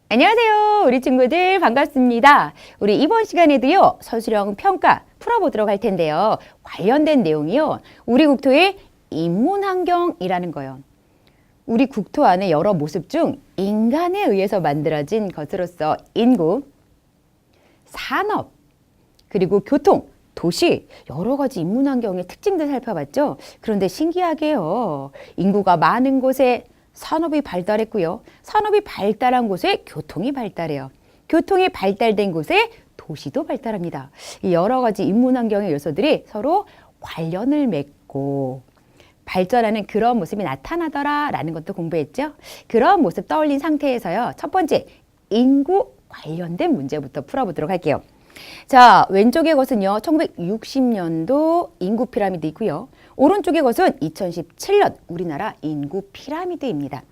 안녕하세요. 우리 친구들 반갑습니다. 우리 이번 시간에도요. 서술형 평가 풀어보도록 할 텐데요. 관련된 내용이요. 우리 국토의 인문환경이라는 거예요. 우리 국토 안의 여러 모습 중 인간에 의해서 만들어진 것으로서 인구, 산업, 그리고 교통, 도시, 여러 가지 인문환경의 특징들 살펴봤죠. 그런데 신기하게요. 인구가 많은 곳에 산업이 발달했고요. 산업이 발달한 곳에 교통이 발달해요. 교통이 발달된 곳에 도시도 발달합니다. 이 여러 가지 인문환경의 요소들이 서로 관련을 맺고 발전하는 그런 모습이 나타나더라라는 것도 공부했죠. 그런 모습 떠올린 상태에서요. 첫 번째, 인구 관련된 문제부터 풀어보도록 할게요. 자, 왼쪽의 것은요. 1960년도 인구 피라미드 있고요. 오른쪽의 것은 2017년 우리나라 인구 피라미드입니다.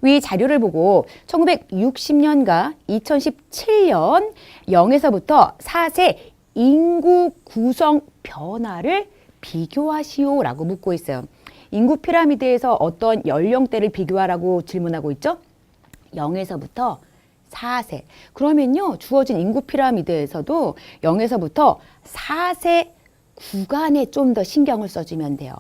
위 자료를 보고 1960년과 2017년 0에서부터 4세 인구 구성 변화를 비교하시오라고 묻고 있어요. 인구 피라미드에서 어떤 연령대를 비교하라고 질문하고 있죠? 0에서부터 4세. 그러면요, 주어진 인구 피라미드에서도 0에서부터 4세 구간에 좀 더 신경을 써주면 돼요.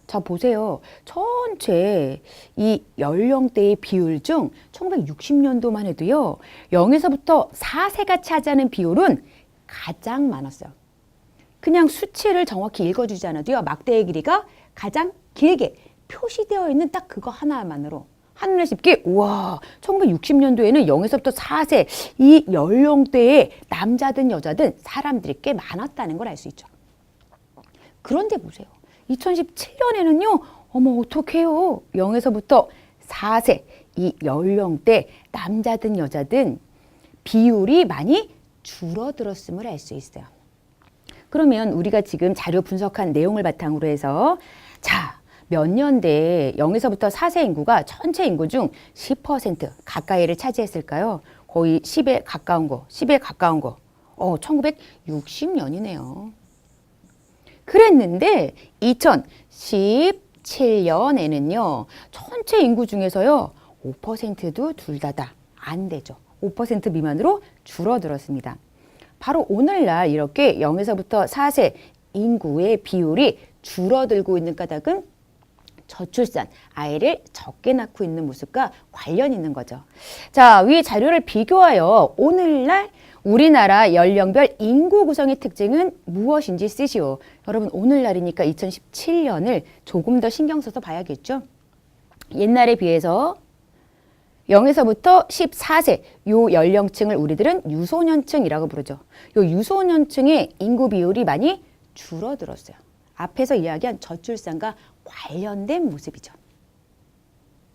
자, 보세요. 전체 이 연령대의 비율 중 1960년도만 해도요, 0에서부터 4세가 차지하는 비율은 가장 많았어요. 그냥 수치를 정확히 읽어주지 않아도요, 막대의 길이가 가장 길게 표시되어 있는 딱 그거 하나만으로 한눈에 쉽게, 우와, 1960년도에는 0에서부터 4세 이 연령대에 남자든 여자든 사람들이 꽤 많았다는 걸 알 수 있죠. 그런데 보세요. 2017년에는요, 어머, 어떡해요. 0에서부터 4세 이 연령대 남자든 여자든 비율이 많이 줄어들었음을 알 수 있어요. 그러면 우리가 지금 자료 분석한 내용을 바탕으로 해서 자, 몇 년대에 0에서부터 4세 인구가 전체 인구 중 10% 가까이를 차지했을까요? 거의 10에 가까운 거, 10에 가까운 거. 1960년이네요. 그랬는데 2017년에는요. 전체 인구 중에서요. 5%도 둘 다다 안 되죠. 5% 미만으로 줄어들었습니다. 바로 오늘날 이렇게 0에서부터 4세 인구의 비율이 줄어들고 있는 까닭은 저출산, 아이를 적게 낳고 있는 모습과 관련 있는 거죠. 자, 위 자료를 비교하여 오늘날 우리나라 연령별 인구 구성의 특징은 무엇인지 쓰시오. 여러분, 오늘날이니까 2017년을 조금 더 신경 써서 봐야겠죠. 옛날에 비해서 0에서부터 14세 요 연령층을 우리들은 유소년층이라고 부르죠. 요 유소년층의 인구 비율이 많이 줄어들었어요. 앞에서 이야기한 저출산과 관련된 모습이죠.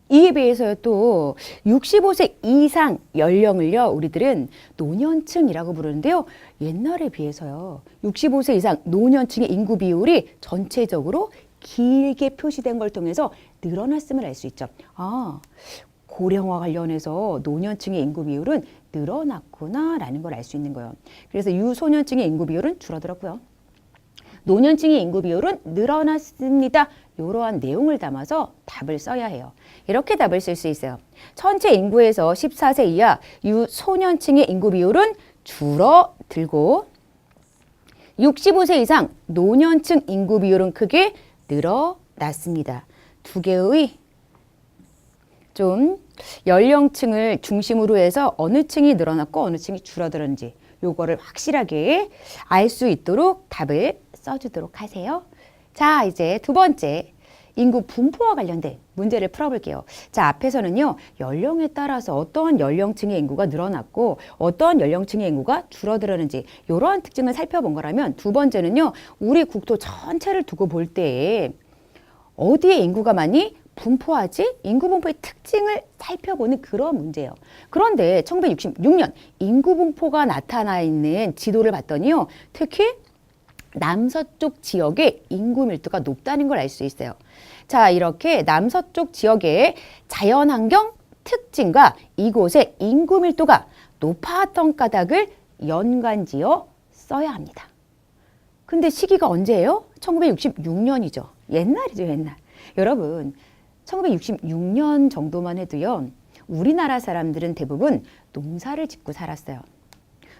이에 비해서 또 65세 이상 연령을요, 우리들은 노년층이라고 부르는데요. 옛날에 비해서요, 65세 이상 노년층의 인구 비율이 전체적으로 길게 표시된 걸 통해서 늘어났음을 알 수 있죠. 아, 고령화 관련해서 노년층의 인구 비율은 늘어났구나라는 걸 알 수 있는 거예요. 그래서 유소년층의 인구 비율은 줄어들었고요. 노년층의 인구 비율은 늘어났습니다. 이러한 내용을 담아서 답을 써야 해요. 이렇게 답을 쓸 수 있어요. 전체 인구에서 14세 이하 유소년층의 인구 비율은 줄어들고 65세 이상 노년층 인구 비율은 크게 늘어났습니다. 두 개의 좀 연령층을 중심으로 해서 어느 층이 늘어났고 어느 층이 줄어들었는지 요거를 확실하게 알 수 있도록 답을 써주도록 하세요. 자, 이제 두 번째 인구 분포와 관련된 문제를 풀어볼게요. 자, 앞에서는요, 연령에 따라서 어떠한 연령층의 인구가 늘어났고 어떠한 연령층의 인구가 줄어들었는지 이러한 특징을 살펴본 거라면 두 번째는요, 우리 국토 전체를 두고 볼 때 어디에 인구가 많이 분포하지? 인구 분포의 특징을 살펴보는 그런 문제예요. 그런데 1966년 인구 분포가 나타나 있는 지도를 봤더니요, 특히 남서쪽 지역의 인구 밀도가 높다는 걸 알 수 있어요. 자, 이렇게 남서쪽 지역의 자연환경 특징과 이곳의 인구 밀도가 높았던 까닭을 연관지어 써야 합니다. 근데 시기가 언제예요? 1966년이죠. 옛날이죠, 옛날. 여러분, 1966년 정도만 해도요, 우리나라 사람들은 대부분 농사를 짓고 살았어요.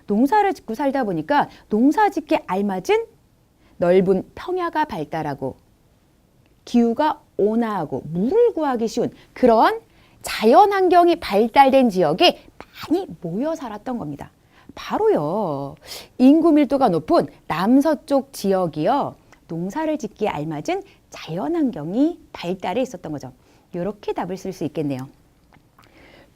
농사를 짓고 살다 보니까 농사 짓기에 알맞은 넓은 평야가 발달하고 기후가 온화하고 물을 구하기 쉬운 그런 자연 환경이 발달된 지역에 많이 모여 살았던 겁니다. 바로요. 인구 밀도가 높은 남서쪽 지역이요. 농사를 짓기에 알맞은 자연 환경이 발달해 있었던 거죠. 이렇게 답을 쓸 수 있겠네요.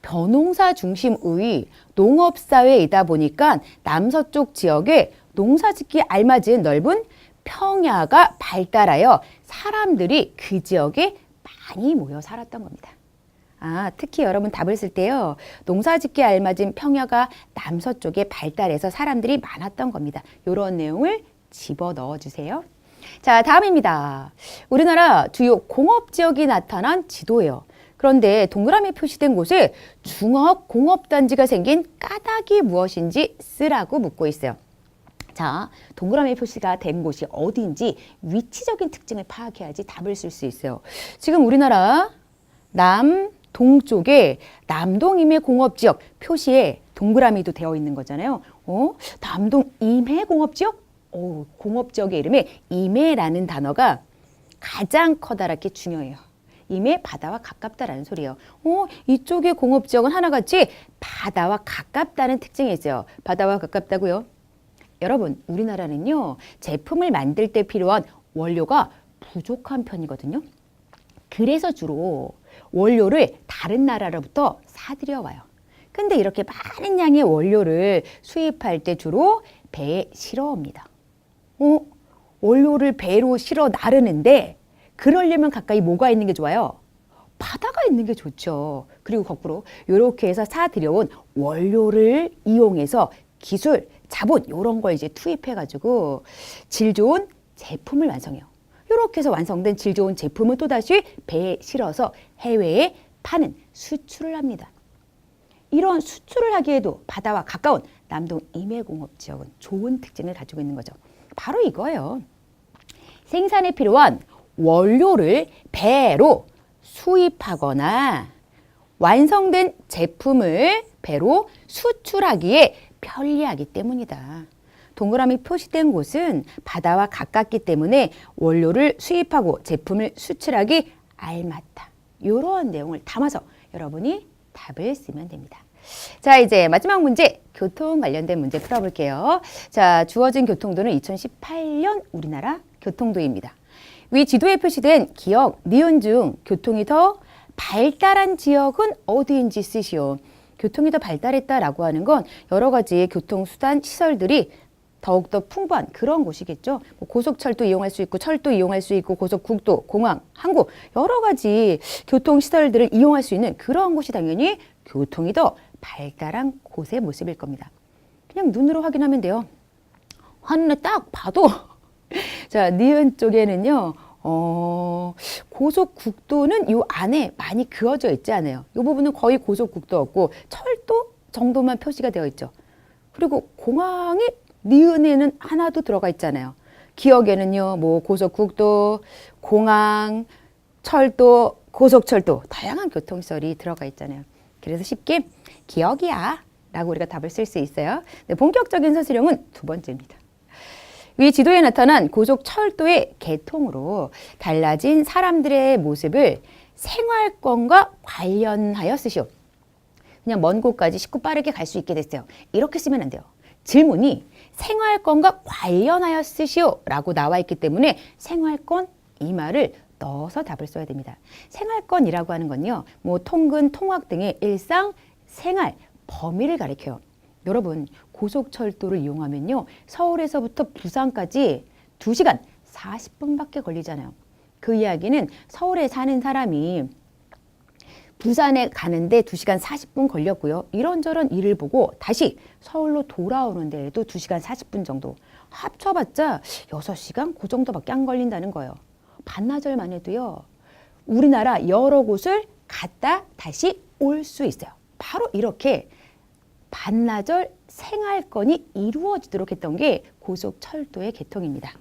벼농사 중심의 농업사회이다 보니까 남서쪽 지역에 농사짓기에 알맞은 넓은 평야가 발달하여 사람들이 그 지역에 많이 모여 살았던 겁니다. 특히 여러분 답을 쓸 때요. 농사짓기에 알맞은 평야가 남서쪽에 발달해서 사람들이 많았던 겁니다. 이런 내용을 집어넣어 주세요. 자, 다음입니다. 우리나라 주요 공업지역이 나타난 지도예요. 그런데 동그라미 표시된 곳에 중업공업단지가 생긴 까닭이 무엇인지 쓰라고 묻고 있어요. 자, 동그라미 표시가 된 곳이 어디인지 위치적인 특징을 파악해야지 답을 쓸 수 있어요. 지금 우리나라 남동쪽에 남동임해공업지역 표시에 동그라미도 되어 있는 거잖아요. 남동 임해공업지역? 공업지역의 이름에 임해라는 단어가 가장 커다랗게 중요해요. 임해 바다와 가깝다라는 소리예요. 이쪽의 공업지역은 하나같이 바다와 가깝다는 특징이 있어요. 바다와 가깝다고요? 여러분, 우리나라는요. 제품을 만들 때 필요한 원료가 부족한 편이거든요. 그래서 주로 원료를 다른 나라로부터 사들여 와요. 근데 이렇게 많은 양의 원료를 수입할 때 주로 배에 실어 옵니다. 원료를 배로 실어 나르는데 그러려면 가까이 뭐가 있는 게 좋아요? 바다가 있는 게 좋죠. 그리고 거꾸로 이렇게 해서 사들여온 원료를 이용해서 기술, 자본 이런 걸 이제 투입해가지고 질 좋은 제품을 완성해요. 이렇게 해서 완성된 질 좋은 제품을 또다시 배에 실어서 해외에 파는 수출을 합니다. 이런 수출을 하기에도 바다와 가까운 남동 임해공업지역은 좋은 특징을 가지고 있는 거죠. 바로 이거예요. 생산에 필요한 원료를 배로 수입하거나 완성된 제품을 배로 수출하기에 편리하기 때문이다. 동그라미 표시된 곳은 바다와 가깝기 때문에 원료를 수입하고 제품을 수출하기 알맞다. 이런 내용을 담아서 여러분이 답을 쓰면 됩니다. 자, 이제 마지막 문제, 교통 관련된 문제 풀어볼게요. 자, 주어진 교통도는 2018년 우리나라 교통도입니다. 위 지도에 표시된 기역, 니은 중 교통이 더 발달한 지역은 어디인지 쓰시오. 교통이 더 발달했다라고 하는 건 여러 가지 교통수단 시설들이 더욱더 풍부한 그런 곳이겠죠. 고속철도 이용할 수 있고 철도 이용할 수 있고 고속국도, 공항, 항구 여러 가지 교통시설들을 이용할 수 있는 그런 곳이 당연히 교통이 더 발달한 곳의 모습일 겁니다. 그냥 눈으로 확인하면 돼요. 한눈에 딱 봐도 자, 니은 쪽에는요. 고속국도는 이 안에 많이 그어져 있지 않아요. 이 부분은 거의 고속국도였고 철도 정도만 표시가 되어 있죠. 그리고 공항이 니은에는 하나도 들어가 있잖아요. 기억에는요. 뭐 고속국도, 공항, 철도, 고속철도 다양한 교통시설이 들어가 있잖아요. 그래서 쉽게 기억이야 라고 우리가 답을 쓸 수 있어요. 네, 본격적인 서술형은 두 번째입니다. 위 지도에 나타난 고속철도의 개통으로 달라진 사람들의 모습을 생활권과 관련하여 쓰시오. 그냥 먼 곳까지 쉽고 빠르게 갈 수 있게 됐어요. 이렇게 쓰면 안 돼요. 질문이 생활권과 관련하여 쓰시오 라고 나와 있기 때문에 생활권 이 말을 넣어서 답을 써야 됩니다. 생활권이라고 하는 건요. 뭐 통근, 통학 등의 일상, 생활, 범위를 가리켜요. 여러분 고속철도를 이용하면요. 서울에서부터 부산까지 2시간 40분밖에 걸리잖아요. 그 이야기는 서울에 사는 사람이 부산에 가는데 2시간 40분 걸렸고요. 이런저런 일을 보고 다시 서울로 돌아오는 데에도 2시간 40분 정도. 합쳐봤자 6시간 그 정도밖에 안 걸린다는 거예요. 반나절만 해도요. 우리나라 여러 곳을 갔다 다시 올 수 있어요. 바로 이렇게 반나절 생활권이 이루어지도록 했던 게 고속철도의 개통입니다.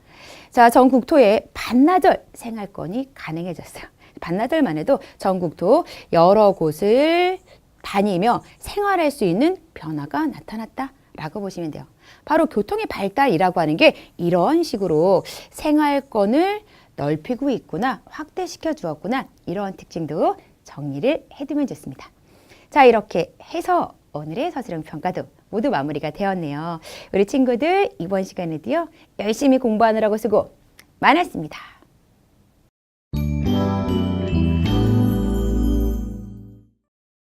자, 전국토에 반나절 생활권이 가능해졌어요. 반나절만 해도 전국토 여러 곳을 다니며 생활할 수 있는 변화가 나타났다라고 보시면 돼요. 바로 교통의 발달이라고 하는 게 이런 식으로 생활권을 넓히고 있구나, 확대시켜 주었구나, 이런 특징도 정리를 해두면 좋습니다. 자, 이렇게 해서 오늘의 서술형 평가도 모두 마무리가 되었네요. 우리 친구들 이번 시간에도요, 열심히 공부하느라고 수고 많았습니다.